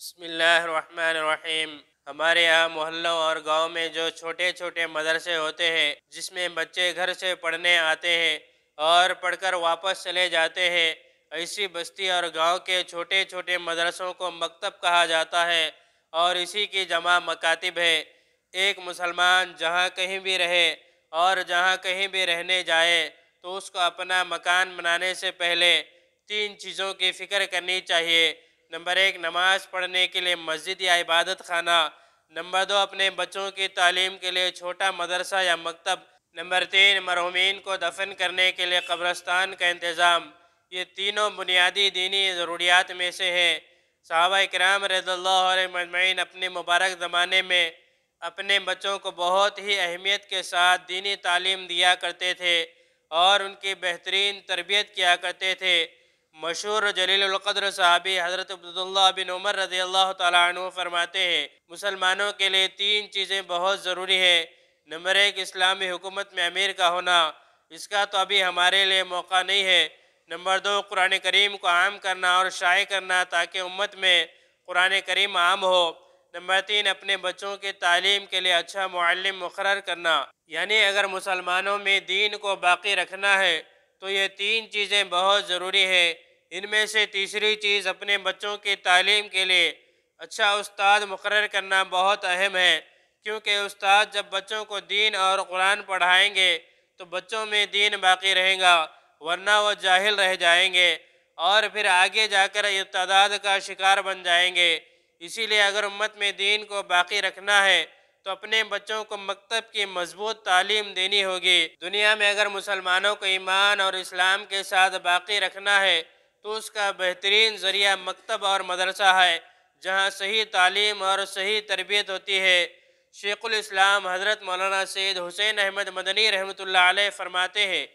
بسم اللہ الرحمن الرحیم۔ ہمارے یہاں محلوں اور گاؤں میں جو چھوٹے چھوٹے مدرسے ہوتے ہیں جس میں بچے گھر سے پڑھنے آتے ہیں اور پڑھ کر واپس چلے جاتے ہیں، ایسی بستی اور گاؤں کے چھوٹے چھوٹے مدرسوں کو مکتب کہا جاتا ہے اور اسی کی جمع مکاتب ہے۔ ایک مسلمان جہاں کہیں بھی رہے اور جہاں کہیں بھی رہنے جائے تو اس کو اپنا مکان بنانے سے پہلے تین چیزوں کی فکر کرنی چاہیے۔ نمبر ایک، نماز پڑھنے کے لیے مسجد یا عبادت خانہ۔ نمبر دو، اپنے بچوں کی تعلیم کے لیے چھوٹا مدرسہ یا مکتب۔ نمبر تین، مرحومین کو دفن کرنے کے لیے قبرستان کا انتظام۔ یہ تینوں بنیادی دینی ضروریات میں سے ہیں۔ صحابہ کرام رضی اللہ عنہم مجمعین اپنے مبارک زمانے میں اپنے بچوں کو بہت ہی اہمیت کے ساتھ دینی تعلیم دیا کرتے تھے اور ان کی بہترین تربیت کیا کرتے تھے۔ مشہور جلیل القدر صحابی حضرت عبداللہ بن عمر رضی اللہ تعالیٰ عنہ فرماتے ہیں، مسلمانوں کے لیے تین چیزیں بہت ضروری ہیں۔ نمبر ایک، اسلامی حکومت میں امیر کا ہونا، اس کا تو ابھی ہمارے لیے موقع نہیں ہے۔ نمبر دو، قرآن کریم کو عام کرنا اور شائع کرنا تاکہ امت میں قرآن کریم عام ہو۔ نمبر تین، اپنے بچوں کی تعلیم کے لیے اچھا معلم مقرر کرنا۔ یعنی اگر مسلمانوں میں دین کو باقی رکھنا ہے تو یہ تین چیزیں بہت ضروری ہیں۔ ان میں سے تیسری چیز اپنے بچوں کی تعلیم کے لیے اچھا استاد مقرر کرنا بہت اہم ہے، کیونکہ استاد جب بچوں کو دین اور قرآن پڑھائیں گے تو بچوں میں دین باقی رہے گا، ورنہ وہ جاہل رہ جائیں گے اور پھر آگے جا کر ارتداد کا شکار بن جائیں گے۔ اسی لیے اگر امت میں دین کو باقی رکھنا ہے تو اپنے بچوں کو مکتب کی مضبوط تعلیم دینی ہوگی۔ دنیا میں اگر مسلمانوں کو ایمان اور اسلام کے ساتھ باقی رکھنا ہے تو اس کا بہترین ذریعہ مکتب اور مدرسہ ہے، جہاں صحیح تعلیم اور صحیح تربیت ہوتی ہے۔ شیخ الاسلام حضرت مولانا سید حسین احمد مدنی رحمۃ اللہ علیہ فرماتے ہیں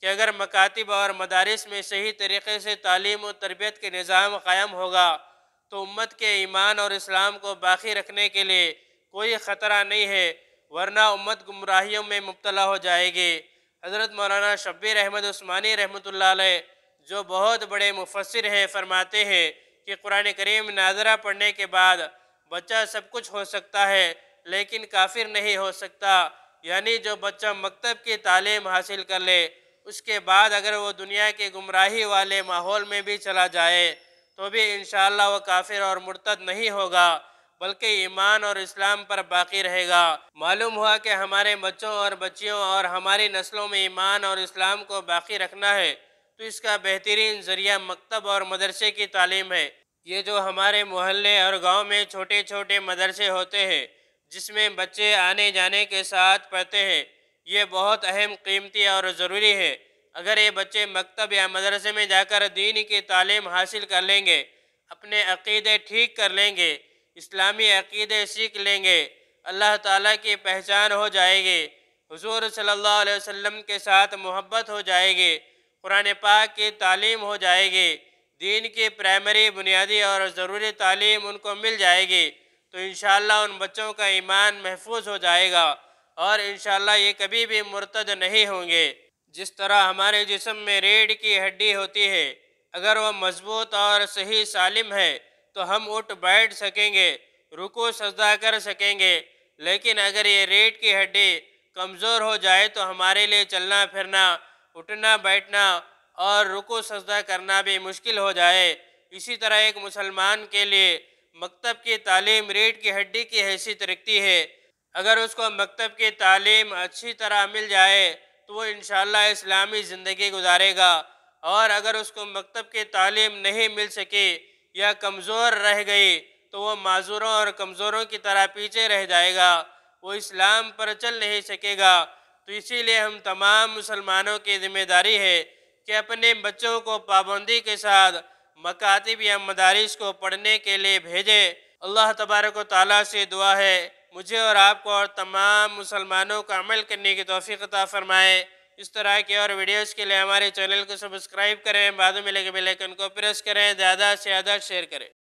کہ اگر مکاتب اور مدارس میں صحیح طریقے سے تعلیم و تربیت کے نظام قائم ہوگا تو امت کے ایمان اور اسلام کو باقی رکھنے کے لیے کوئی خطرہ نہیں ہے، ورنہ امت گمراہیوں میں مبتلا ہو جائے گی۔ حضرت مولانا شبیر احمد عثمانی رحمۃ اللہ علیہ جو بہت بڑے مفسر ہیں فرماتے ہیں کہ قرآن کریم ناظرہ پڑھنے کے بعد بچہ سب کچھ ہو سکتا ہے لیکن کافر نہیں ہو سکتا۔ یعنی جو بچہ مکتب کی تعلیم حاصل کر لے اس کے بعد اگر وہ دنیا کے گمراہی والے ماحول میں بھی چلا جائے تو بھی انشاءاللہ وہ کافر اور مرتد نہیں ہوگا بلکہ ایمان اور اسلام پر باقی رہے گا۔ معلوم ہوا کہ ہمارے بچوں اور بچیوں اور ہماری نسلوں میں ایمان اور اسلام کو باقی رکھنا ہے تو اس کا بہترین ذریعہ مکتب اور مدرسے کی تعلیم ہے۔ یہ جو ہمارے محلے اور گاؤں میں چھوٹے چھوٹے مدرسے ہوتے ہیں جس میں بچے آنے جانے کے ساتھ پڑھتے ہیں، یہ بہت اہم، قیمتی اور ضروری ہے۔ اگر یہ بچے مکتب یا مدرسے میں جا کر دین کی تعلیم حاصل کر لیں گے، اپنے عقیدے ٹھیک کر لیں گے، اسلامی عقیدے سیکھ لیں گے، اللہ تعالیٰ کی پہچان ہو جائے گی، حضور صلی اللہ علیہ وسلم کے ساتھ محبت ہو جائے گی، قرآن پاک کی تعلیم ہو جائے گی، دین کی پرائمری، بنیادی اور ضروری تعلیم ان کو مل جائے گی تو انشاءاللہ ان بچوں کا ایمان محفوظ ہو جائے گا اور انشاءاللہ یہ کبھی بھی مرتد نہیں ہوں گے۔ جس طرح ہمارے جسم میں ریڑھ کی ہڈی ہوتی ہے، اگر وہ مضبوط اور صحیح سالم ہے تو ہم اٹھ بیٹھ سکیں گے، رکوع سجدہ کر سکیں گے، لیکن اگر یہ ریڑھ کی ہڈی کمزور ہو جائے تو ہمارے لیے چلنا پھرنا، اٹھنا بیٹھنا اور رکوع سجدہ کرنا بھی مشکل ہو جائے۔ اسی طرح ایک مسلمان کے لیے مکتب کی تعلیم ریڑھ کی ہڈی کی حیثیت رکھتی ہے۔ اگر اس کو مکتب کی تعلیم اچھی طرح مل جائے تو وہ انشاءاللہ اسلامی زندگی گزارے گا، اور اگر اس کو مکتب کی تعلیم نہیں مل سکی یا کمزور رہ گئی تو وہ معذوروں اور کمزوروں کی طرح پیچھے رہ جائے گا، وہ اسلام پر چل نہیں سکے گا۔ تو اسی لیے ہم تمام مسلمانوں کی ذمہ داری ہے کہ اپنے بچوں کو پابندی کے ساتھ مکاتب یا مدارس کو پڑھنے کے لیے بھیجیں۔ اللہ تبارک و تعالیٰ سے دعا ہے مجھے اور آپ کو اور تمام مسلمانوں کو عمل کرنے کی توفیق عطا فرمائے۔ اس طرح کی اور ویڈیوز کے لیے ہمارے چینل کو سبسکرائب کریں، بعد میں لگے بیل آئیکن کو پریس کریں، زیادہ سے زیادہ شیئر کریں۔